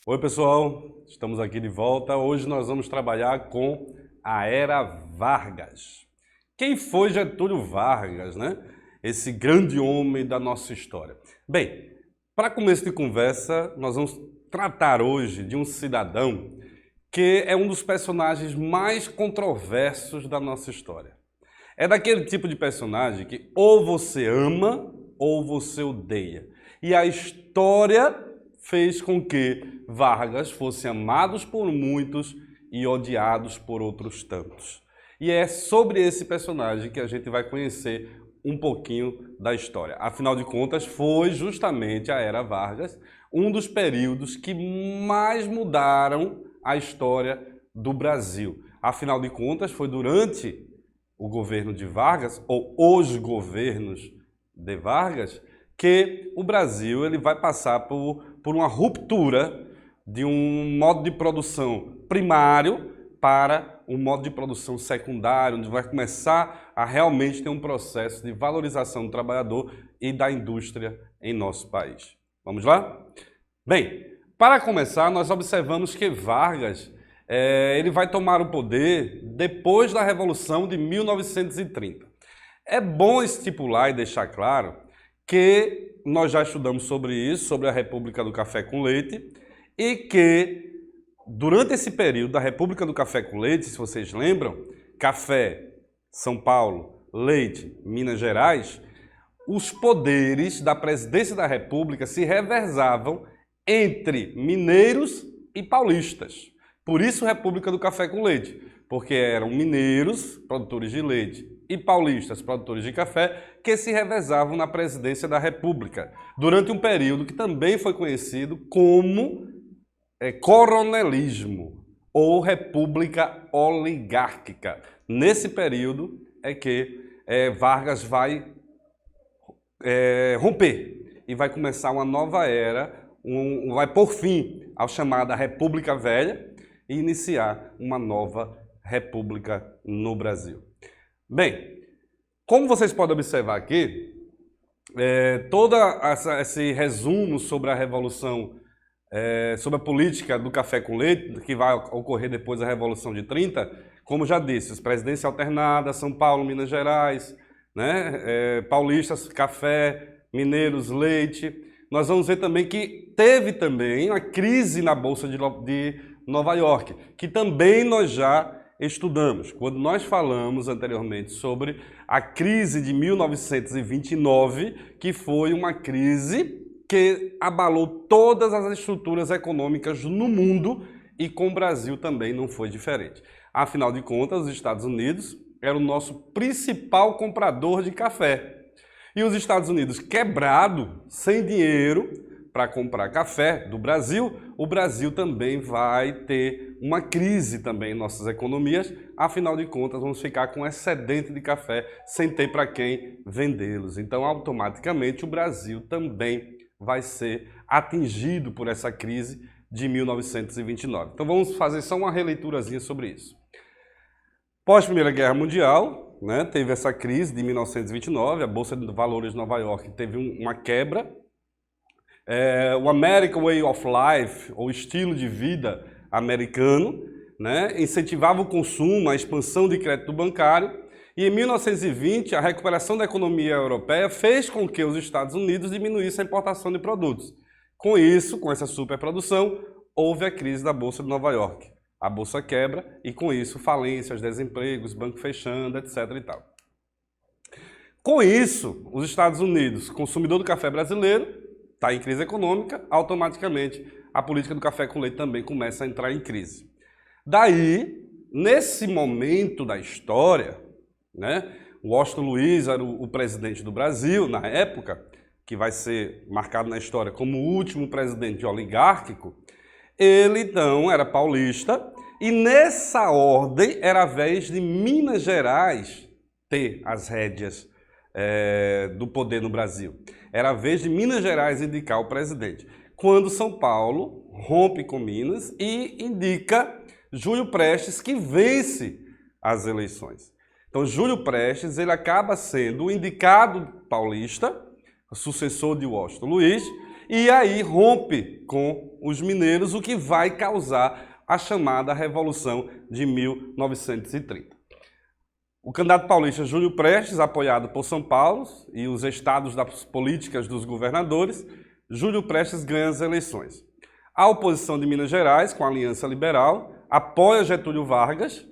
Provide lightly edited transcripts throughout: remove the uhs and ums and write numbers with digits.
Oi pessoal, estamos aqui de volta. Hoje nós vamos trabalhar com a Era Vargas. Quem foi Getúlio Vargas, né? Esse grande homem da nossa história. Bem, para começo de conversa, nós vamos tratar hoje de um cidadão que é um dos personagens mais controversos da nossa história. É daquele tipo de personagem que ou você ama ou você odeia. E a história fez com que Vargas fosse amado por muitos e odiados por outros tantos. E é sobre esse personagem que a gente vai conhecer um pouquinho da história. Afinal de contas, foi justamente a Era Vargas um dos períodos que mais mudaram a história do Brasil. Afinal de contas, foi durante o governo de Vargas, ou os governos de Vargas, que o Brasil ele vai passar por uma ruptura de um modo de produção primário para um modo de produção secundário, onde vai começar a realmente ter um processo de valorização do trabalhador e da indústria em nosso país. Vamos lá? Bem, para começar, nós observamos que Vargas ele vai tomar o poder depois da Revolução de 1930. É bom estipular e deixar claro que nós já estudamos sobre isso, sobre a República do Café com Leite, e que durante esse período da República do Café com Leite, se vocês lembram, café, São Paulo, leite, Minas Gerais, os poderes da presidência da República se revezavam entre mineiros e paulistas. Por isso República do Café com Leite, porque eram mineiros, produtores de leite, e paulistas, produtores de café, que se revezavam na presidência da República, durante um período que também foi conhecido como coronelismo, ou república oligárquica. Nesse período é que Vargas vai romper e vai começar uma nova era, vai pôr fim à chamada República Velha e iniciar uma nova república no Brasil. Bem, como vocês podem observar aqui, todo esse resumo sobre a Revolução, sobre a política do café com leite, que vai ocorrer depois da Revolução de 30, como já disse, presidência alternada, São Paulo, Minas Gerais, né? Paulistas, café, mineiros, leite. Nós vamos ver também que teve também a crise na Bolsa de Nova York, que também nós já estudamos. Quando nós falamos anteriormente sobre a crise de 1929, que foi uma crise que abalou todas as estruturas econômicas no mundo e com o Brasil também não foi diferente. Afinal de contas, os Estados Unidos era o nosso principal comprador de café. E os Estados Unidos quebrado, sem dinheiro para comprar café do Brasil, o Brasil também vai ter uma crise também em nossas economias. Afinal de contas, vamos ficar com excedente de café sem ter para quem vendê-los. Então, automaticamente, o Brasil também vai ser atingido por essa crise de 1929. Então, vamos fazer só uma releiturazinha sobre isso. Pós-Primeira Guerra Mundial, né, teve essa crise de 1929, a Bolsa de Valores de Nova York teve uma quebra. O American Way of Life, ou estilo de vida americano, né, incentivava o consumo, a expansão de crédito bancário, e em 1920 a recuperação da economia europeia fez com que os Estados Unidos diminuíssem a importação de produtos. Com isso, com essa superprodução, houve a crise da Bolsa de Nova York. A Bolsa quebra e com isso falências, desempregos, banco fechando, etc. e tal. Com isso, os Estados Unidos, consumidor do café brasileiro, está em crise econômica, automaticamente a política do café com leite também começa a entrar em crise. Daí, nesse momento da história, né, Washington Luiz era o presidente do Brasil na época, que vai ser marcado na história como o último presidente oligárquico. Ele então era paulista e nessa ordem era a vez de Minas Gerais ter as rédeas do poder no Brasil. Era a vez de Minas Gerais indicar o presidente. Quando São Paulo rompe com Minas e indica Júlio Prestes, que vence as eleições. Então, Júlio Prestes ele acaba sendo o indicado paulista, o sucessor de Washington Luiz, e aí rompe com os mineiros, o que vai causar a chamada Revolução de 1930. O candidato paulista Júlio Prestes, apoiado por São Paulo e os estados das políticas dos governadores, Júlio Prestes ganha as eleições. A oposição de Minas Gerais, com a Aliança Liberal, apoia Getúlio Vargas,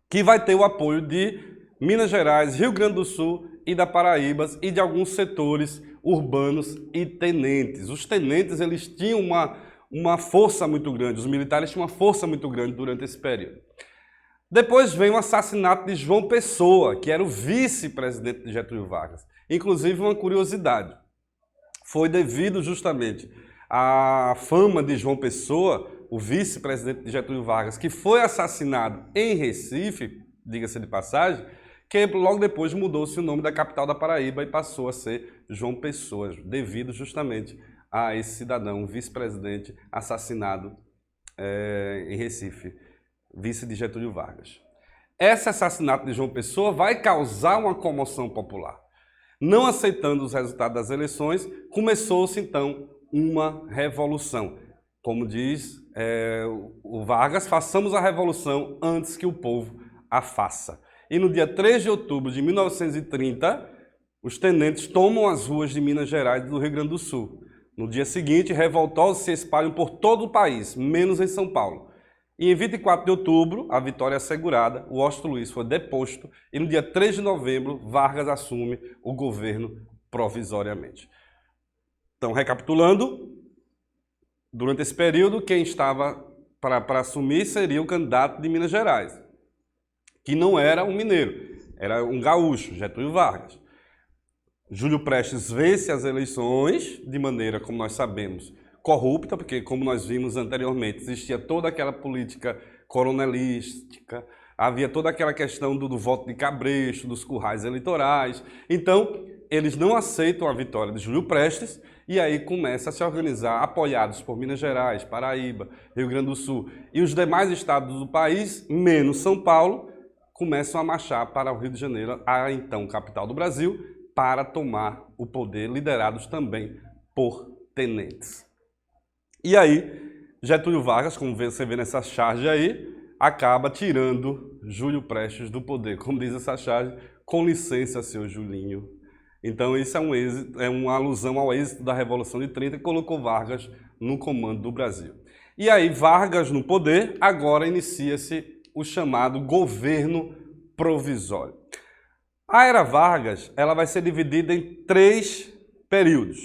que vai ter o apoio de Minas Gerais, Rio Grande do Sul e da Paraíba e de alguns setores urbanos e tenentes. Os tenentes eles tinham uma força muito grande, os militares tinham uma força muito grande durante esse período. Depois vem o assassinato de João Pessoa, que era o vice-presidente de Getúlio Vargas. Inclusive, uma curiosidade, foi devido justamente à fama de João Pessoa, o vice-presidente de Getúlio Vargas, que foi assassinado em Recife, diga-se de passagem, que logo depois mudou-se o nome da capital da Paraíba e passou a ser João Pessoa, devido justamente a esse cidadão, vice-presidente, assassinado em Recife, vice de Getúlio Vargas. Esse assassinato de João Pessoa vai causar uma comoção popular. Não aceitando os resultados das eleições, começou-se então uma revolução. Como diz o Vargas, façamos a revolução antes que o povo a faça. E no dia 3 de outubro de 1930, os tenentes tomam as ruas de Minas Gerais e do Rio Grande do Sul. No dia seguinte, revoltosos se espalham por todo o país, menos em São Paulo. E em 24 de outubro, a vitória assegurada, o Washington Luiz foi deposto e no dia 3 de novembro, Vargas assume o governo provisoriamente. Então, recapitulando, durante esse período, quem estava para assumir seria o candidato de Minas Gerais, que não era um mineiro, era um gaúcho, Getúlio Vargas. Júlio Prestes vence as eleições de maneira, como nós sabemos, corrupta, porque, como nós vimos anteriormente, existia toda aquela política coronelística, havia toda aquela questão do voto de cabresto, dos currais eleitorais. Então, eles não aceitam a vitória de Júlio Prestes e aí começa a se organizar, apoiados por Minas Gerais, Paraíba, Rio Grande do Sul e os demais estados do país, menos São Paulo, começam a marchar para o Rio de Janeiro, a então capital do Brasil, para tomar o poder, liderados também por tenentes. E aí, Getúlio Vargas, como você vê nessa charge aí, acaba tirando Júlio Prestes do poder. Como diz essa charge, com licença, seu Julinho. Então, isso é uma alusão ao êxito da Revolução de 30, que colocou Vargas no comando do Brasil. E aí, Vargas no poder, agora inicia-se o chamado governo provisório. A era Vargas ela vai ser dividida em 3 períodos.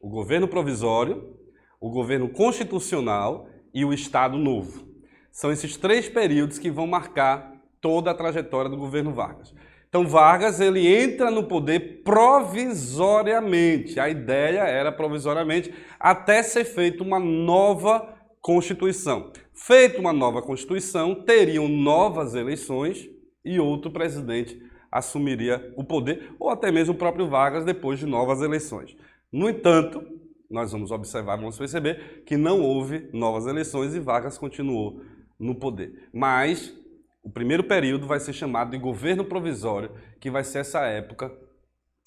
O governo provisório, o governo constitucional e o Estado Novo. São esses 3 períodos que vão marcar toda a trajetória do governo Vargas. Então Vargas ele entra no poder provisoriamente. A ideia era provisoriamente até ser feita uma nova Constituição. Feita uma nova Constituição, teriam novas eleições e outro presidente assumiria o poder, ou até mesmo o próprio Vargas depois de novas eleições. No entanto, nós vamos observar, vamos perceber que não houve novas eleições e Vargas continuou no poder. Mas o primeiro período vai ser chamado de governo provisório, que vai ser essa época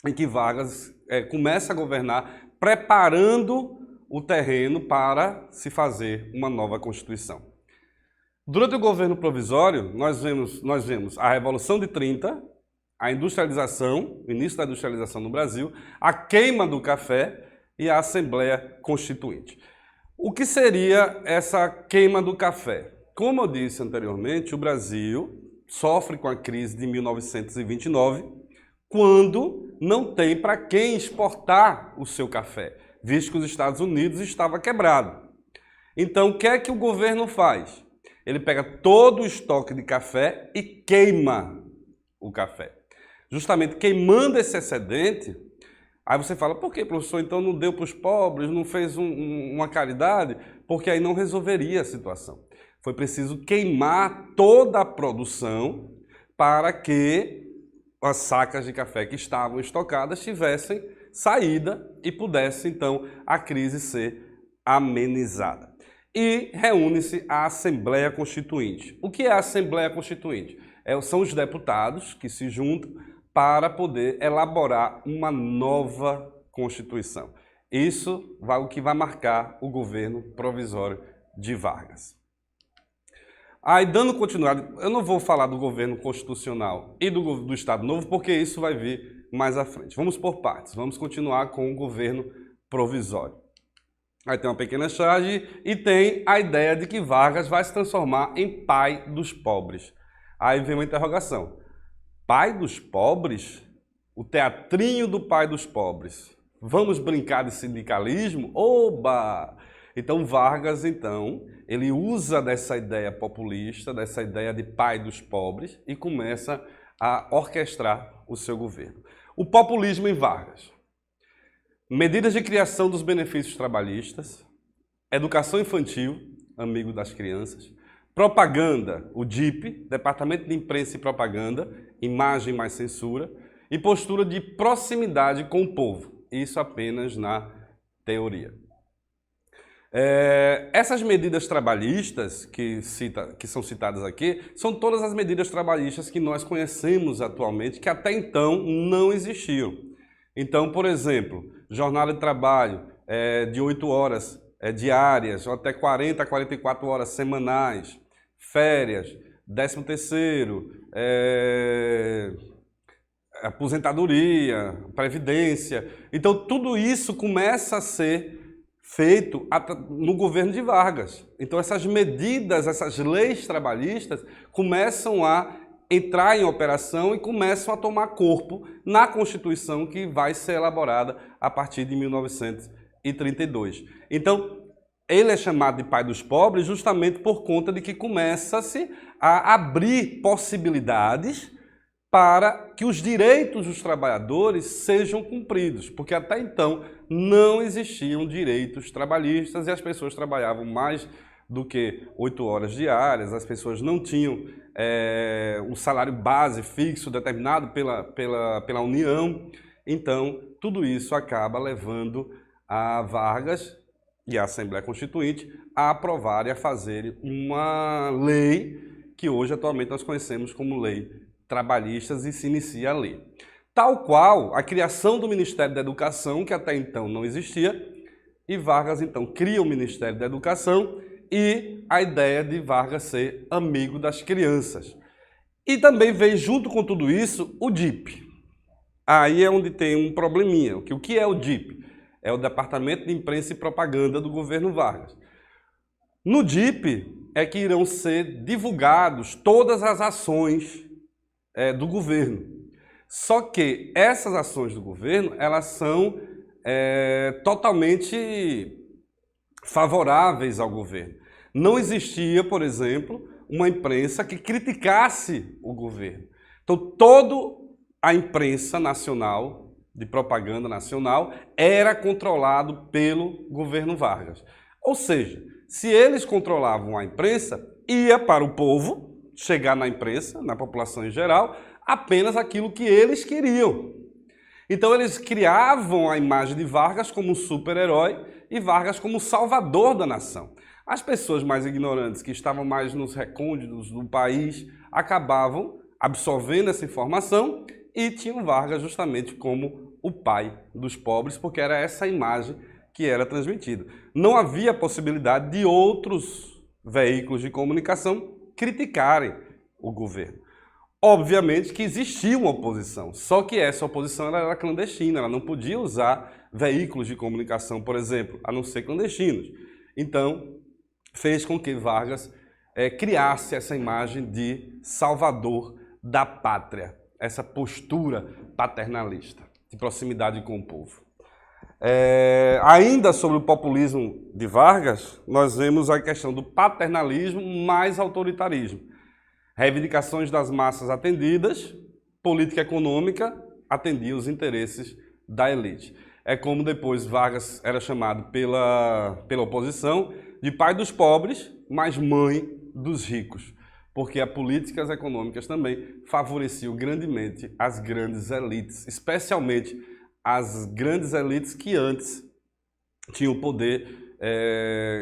em que Vargas começa a governar, preparando o terreno para se fazer uma nova Constituição. Durante o governo provisório, nós vemos a Revolução de 30, a industrialização, o início da industrialização no Brasil, a queima do café e a Assembleia Constituinte. O que seria essa queima do café? Como eu disse anteriormente, o Brasil sofre com a crise de 1929, quando não tem para quem exportar o seu café, visto que os Estados Unidos estava quebrado. Então, o que é que o governo faz? Ele pega todo o estoque de café e queima o café. Justamente queimando esse excedente, aí você fala, por que, professor, então não deu para os pobres, não fez uma caridade? Porque aí não resolveria a situação. Foi preciso queimar toda a produção para que as sacas de café que estavam estocadas tivessem saída e pudesse, então, a crise ser amenizada. E reúne-se a Assembleia Constituinte. O que é a Assembleia Constituinte? São os deputados que se juntam para poder elaborar uma nova Constituição. Isso vai o que vai marcar o governo provisório de Vargas. Aí, dando continuidade, eu não vou falar do governo constitucional e do Estado Novo, porque isso vai vir mais à frente. Vamos por partes, vamos continuar com o governo provisório. Aí tem uma pequena charge e tem a ideia de que Vargas vai se transformar em pai dos pobres. Aí vem uma interrogação. Pai dos pobres? O teatrinho do pai dos pobres. Vamos brincar de sindicalismo? Oba! Então Vargas, ele usa dessa ideia populista, dessa ideia de pai dos pobres e começa a orquestrar o seu governo. O populismo em Vargas. Medidas de criação dos benefícios trabalhistas, educação infantil, amigo das crianças, propaganda, o DIP, Departamento de Imprensa e Propaganda, imagem mais censura, e postura de proximidade com o povo, isso apenas na teoria. Essas medidas trabalhistas que são citadas aqui, são todas as medidas trabalhistas que nós conhecemos atualmente, que até então não existiam. Então, por exemplo, jornada de trabalho de 8 horas diárias, ou até 40 a 44 horas semanais, férias, 13º, aposentadoria, previdência. Então, tudo isso começa a ser feito no governo de Vargas. Então, essas medidas, essas leis trabalhistas começam a entrar em operação e começam a tomar corpo na Constituição que vai ser elaborada a partir de 1932. Então, ele é chamado de pai dos pobres justamente por conta de que começa-se a abrir possibilidades para que os direitos dos trabalhadores sejam cumpridos, porque até então não existiam direitos trabalhistas e as pessoas trabalhavam mais do que 8 horas diárias, as pessoas não tinham um salário base fixo determinado pela União. Então, tudo isso acaba levando a Vargas e a Assembleia Constituinte a aprovar e a fazer uma lei que hoje atualmente nós conhecemos como Lei Trabalhistas e se inicia a lei. Tal qual a criação do Ministério da Educação, que até então não existia, e Vargas então cria o Ministério da Educação e a ideia de Vargas ser amigo das crianças. E também vem junto com tudo isso o DIP. Aí é onde tem um probleminha. O que é o DIP? É o Departamento de Imprensa e Propaganda do governo Vargas. No DIP é que irão ser divulgados todas as ações do governo. Só que essas ações do governo, elas são totalmente favoráveis ao governo. Não existia, por exemplo, uma imprensa que criticasse o governo. Então, toda a imprensa nacional, de propaganda nacional, era controlado pelo governo Vargas. Ou seja, se eles controlavam a imprensa, ia para o povo chegar na imprensa, na população em geral, apenas aquilo que eles queriam. Então eles criavam a imagem de Vargas como um super-herói e Vargas como o salvador da nação. As pessoas mais ignorantes, que estavam mais nos recônditos do país, acabavam absorvendo essa informação e tinham Vargas justamente como o pai dos pobres, porque era essa imagem que era transmitida. Não havia possibilidade de outros veículos de comunicação criticarem o governo. Obviamente que existia uma oposição, só que essa oposição era clandestina, ela não podia usar veículos de comunicação, por exemplo, a não ser clandestinos. Então, fez com que Vargas criasse essa imagem de salvador da pátria, essa postura paternalista, de proximidade com o povo. Ainda sobre o populismo de Vargas, nós vemos a questão do paternalismo mais autoritarismo. Reivindicações das massas atendidas, política econômica atendia os interesses da elite. É como depois Vargas era chamado pela oposição de pai dos pobres, mas mãe dos ricos, porque as políticas econômicas também favoreciam grandemente as grandes elites, especialmente as grandes elites que antes tinham poder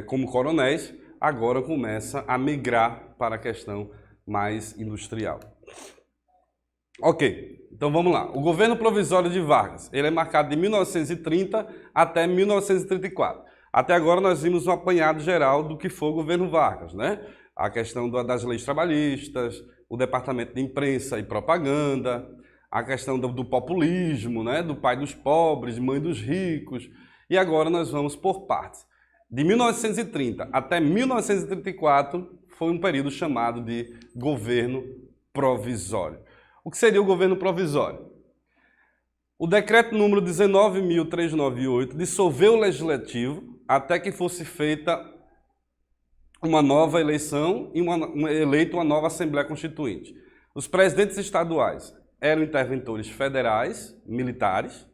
como coronéis, agora começa a migrar para a questão mais industrial. Ok, então vamos lá. O governo provisório de Vargas, ele é marcado de 1930 até 1934. Até agora nós vimos um apanhado geral do que foi o governo Vargas, né? A questão das leis trabalhistas, o departamento de imprensa e propaganda, a questão do populismo, né? Do pai dos pobres, mãe dos ricos. E agora nós vamos por partes. De 1930 até 1934 foi um período chamado de governo provisório. O que seria o governo provisório? O decreto número 19.398 dissolveu o legislativo até que fosse feita uma nova eleição e eleita uma nova Assembleia Constituinte. Os presidentes estaduais eram interventores federais, militares,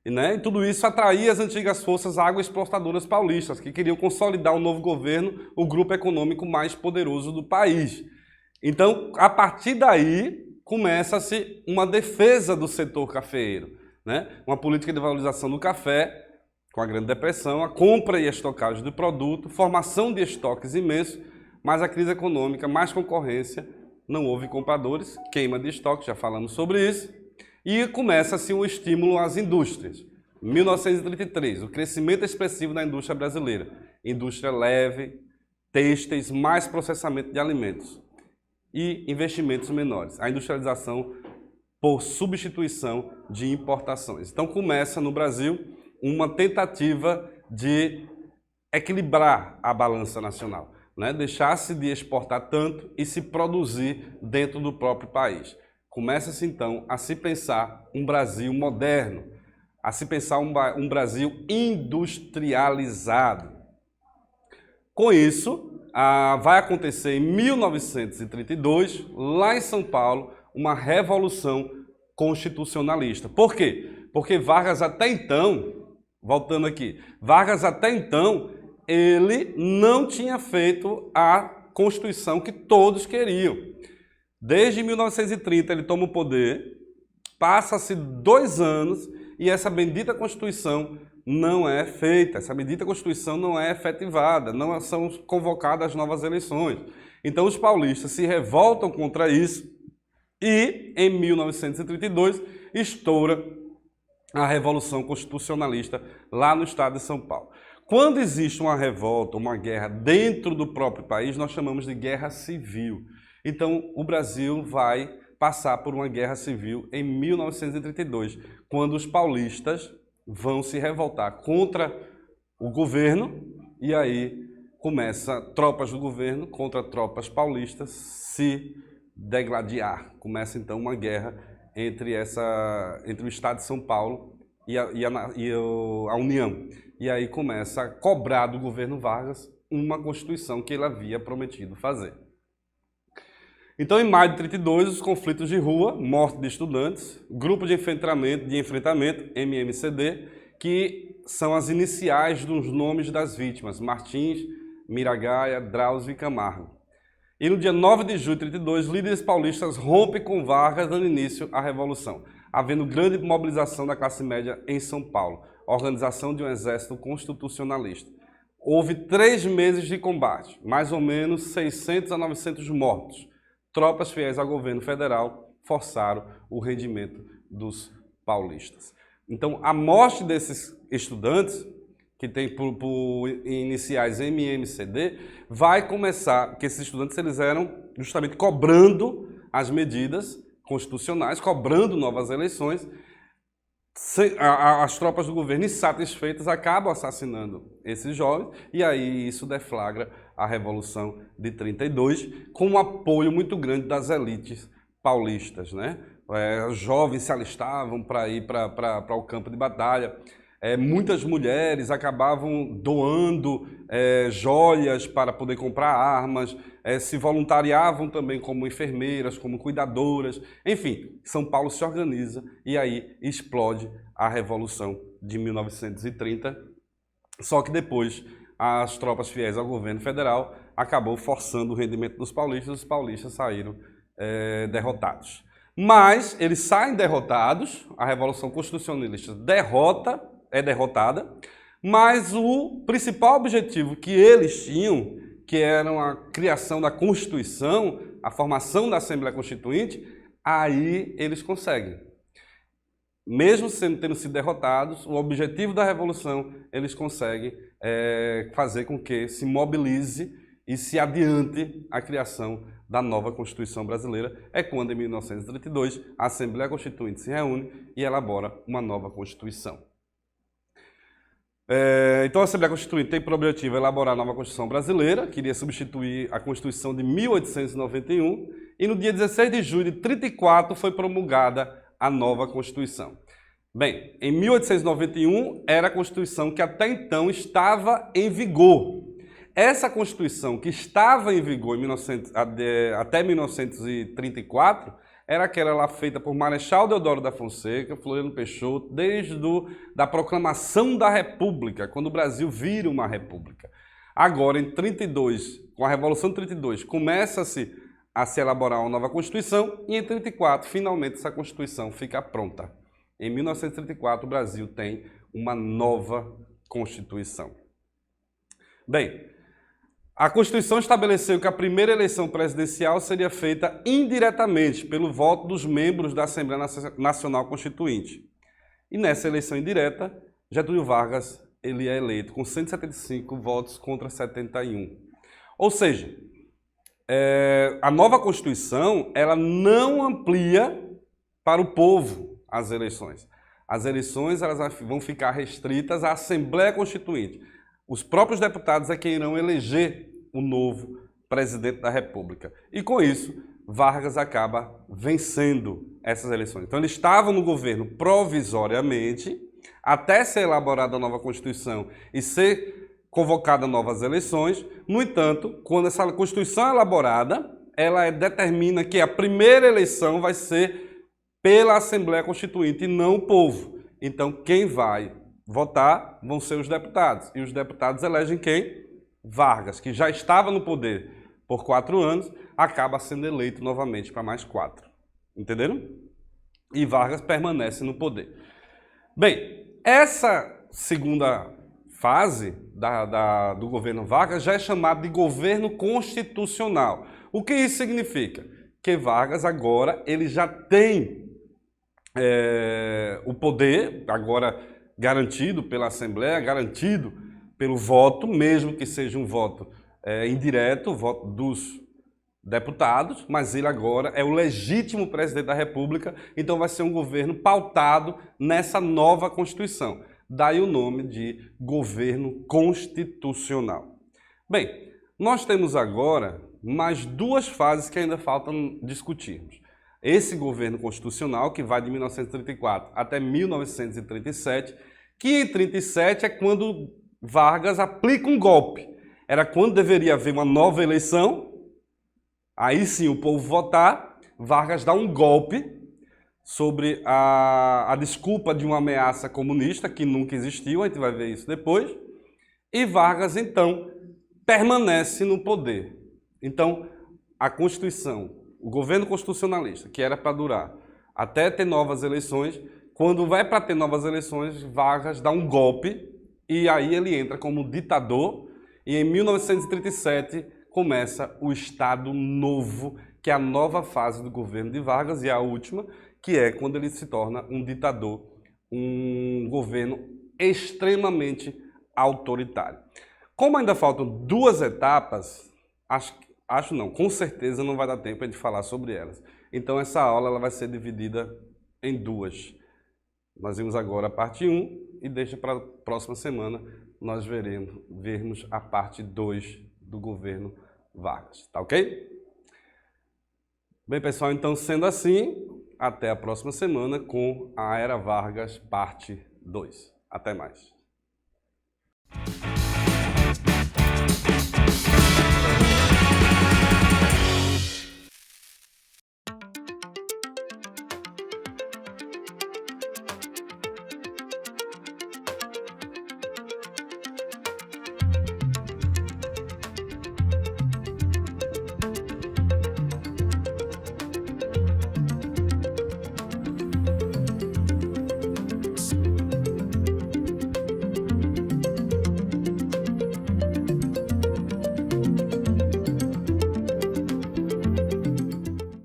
e tudo isso atraía as antigas forças agroexportadoras paulistas, que queriam consolidar o novo governo, o grupo econômico mais poderoso do país. Então, a partir daí, começa-se uma defesa do setor cafeeiro, né? Uma política de valorização do café, com a Grande Depressão, a compra e estocagem do produto, formação de estoques imensos, mas a crise econômica, mais concorrência, não houve compradores, queima de estoque, já falamos sobre isso, e começa-se um estímulo às indústrias. 1933, o crescimento expressivo da indústria brasileira, indústria leve, têxteis, mais processamento de alimentos e investimentos menores, a industrialização por substituição de importações. Então começa no Brasil uma tentativa de equilibrar a balança nacional, né? Deixar-se de exportar tanto e se produzir dentro do próprio país. Começa-se então a se pensar um Brasil moderno, a se pensar um Brasil industrializado. Com isso, vai acontecer em 1932, lá em São Paulo, uma revolução constitucionalista. Por quê? Porque Vargas até então, voltando aqui, Vargas até então, ele não tinha feito a Constituição que todos queriam. Desde 1930 ele toma o poder, passa-se 2 anos e essa bendita Constituição não é feita, essa bendita Constituição não é efetivada, não são convocadas novas eleições. Então os paulistas se revoltam contra isso e em 1932 estoura a Revolução Constitucionalista lá no estado de São Paulo. Quando existe uma revolta, uma guerra dentro do próprio país, nós chamamos de guerra civil. Então, o Brasil vai passar por uma guerra civil em 1932, quando os paulistas vão se revoltar contra o governo e aí começa tropas do governo contra tropas paulistas se degladiar. Começa então uma guerra entre o estado de São Paulo e a União. E aí começa a cobrar do governo Vargas uma Constituição que ele havia prometido fazer. Então, em maio de 32, os conflitos de rua, morte de estudantes, grupo de enfrentamento, MMCD, que são as iniciais dos nomes das vítimas, Martins, Miragaia, Drauzio e Camargo. E no dia 9 de julho de 32, líderes paulistas rompem com Vargas, dando início à Revolução, havendo grande mobilização da classe média em São Paulo, organização de um exército constitucionalista. Houve 3 meses de combate, mais ou menos 600 a 900 mortos. Tropas fiéis ao governo federal forçaram o rendimento dos paulistas. Então, a morte desses estudantes, que tem por iniciais MMCD, vai começar, porque esses estudantes eles eram justamente cobrando as medidas constitucionais, cobrando novas eleições. As tropas do governo insatisfeitas acabam assassinando esses jovens e aí isso deflagra a Revolução de 32 com um apoio muito grande das elites paulistas, né? Os jovens se alistavam para ir para o campo de batalha. Muitas mulheres acabavam doando joias para poder comprar armas, se voluntariavam também como enfermeiras, como cuidadoras. Enfim, São Paulo se organiza e aí explode a Revolução de 1930. Só que depois as tropas fiéis ao governo federal acabou forçando o rendimento dos paulistas, os paulistas saíram derrotados. Mas eles saem derrotados, a Revolução Constitucionalista é derrotada, mas o principal objetivo que eles tinham, que era a criação da Constituição, a formação da Assembleia Constituinte, aí eles conseguem. Mesmo tendo sido derrotados, o objetivo da revolução, eles conseguem fazer com que se mobilize e se adiante a criação da nova Constituição brasileira. É quando, em 1932, a Assembleia Constituinte se reúne e elabora uma nova Constituição. Então a Assembleia Constituinte tem por objetivo elaborar a nova Constituição brasileira, que iria substituir a Constituição de 1891, e no dia 16 de julho de 1934 foi promulgada a nova Constituição. Bem, em 1891 era a Constituição que até então estava em vigor. Essa Constituição que estava em vigor até 1934 era aquela lá feita por Marechal Deodoro da Fonseca, Floriano Peixoto, desde da proclamação da República, quando o Brasil vira uma república. Agora, em 32, com a Revolução de 32, começa-se a se elaborar uma nova Constituição e em 34, finalmente, essa Constituição fica pronta. Em 1934, o Brasil tem uma nova Constituição. Bem, a Constituição estabeleceu que a primeira eleição presidencial seria feita indiretamente pelo voto dos membros da Assembleia Nacional Constituinte. E nessa eleição indireta, Getúlio Vargas ele é eleito com 175 votos contra 71. Ou seja, a nova Constituição ela não amplia para o povo as eleições. As eleições elas vão ficar restritas à Assembleia Constituinte. Os próprios deputados é que irão eleger o novo presidente da República. E com isso, Vargas acaba vencendo essas eleições. Então ele estava no governo provisoriamente, até ser elaborada a nova Constituição e ser convocada novas eleições. No entanto, quando essa Constituição é elaborada, ela determina que a primeira eleição vai ser pela Assembleia Constituinte e não o povo. Então quem vai votar vão ser os deputados. E os deputados elegem quem? Vargas, que já estava no poder por 4 anos, acaba sendo eleito novamente para mais 4. Entenderam? E Vargas permanece no poder. Bem, essa segunda fase do governo Vargas já é chamada de governo constitucional. O que isso significa? Que Vargas agora ele já tem o poder, agora garantido pela Assembleia, garantido pelo voto, mesmo que seja um voto indireto, o voto dos deputados, mas ele agora é o legítimo presidente da República, então vai ser um governo pautado nessa nova Constituição. Daí o nome de governo constitucional. Bem, nós temos agora mais 2 fases que ainda faltam discutirmos. Esse governo constitucional, que vai de 1934 até 1937, que em 1937 é quando Vargas aplica um golpe. Era quando deveria haver uma nova eleição, aí sim o povo votar, Vargas dá um golpe sobre a desculpa de uma ameaça comunista, que nunca existiu, a gente vai ver isso depois, e Vargas então permanece no poder. Então a Constituição, o governo constitucionalista, que era para durar até ter novas eleições, quando vai para ter novas eleições, Vargas dá um golpe e aí ele entra como ditador e em 1937 começa o Estado Novo, que é a nova fase do governo de Vargas e a última, que é quando ele se torna um ditador, um governo extremamente autoritário. Como ainda faltam 2 etapas, com certeza não vai dar tempo de falar sobre elas. Então essa aula ela vai ser dividida em 2. Nós vimos agora a parte 1 e deixa para a próxima semana nós vermos a parte 2 do governo Vargas, tá ok? Bem, pessoal, então sendo assim, até a próxima semana com a Era Vargas, parte 2. Até mais.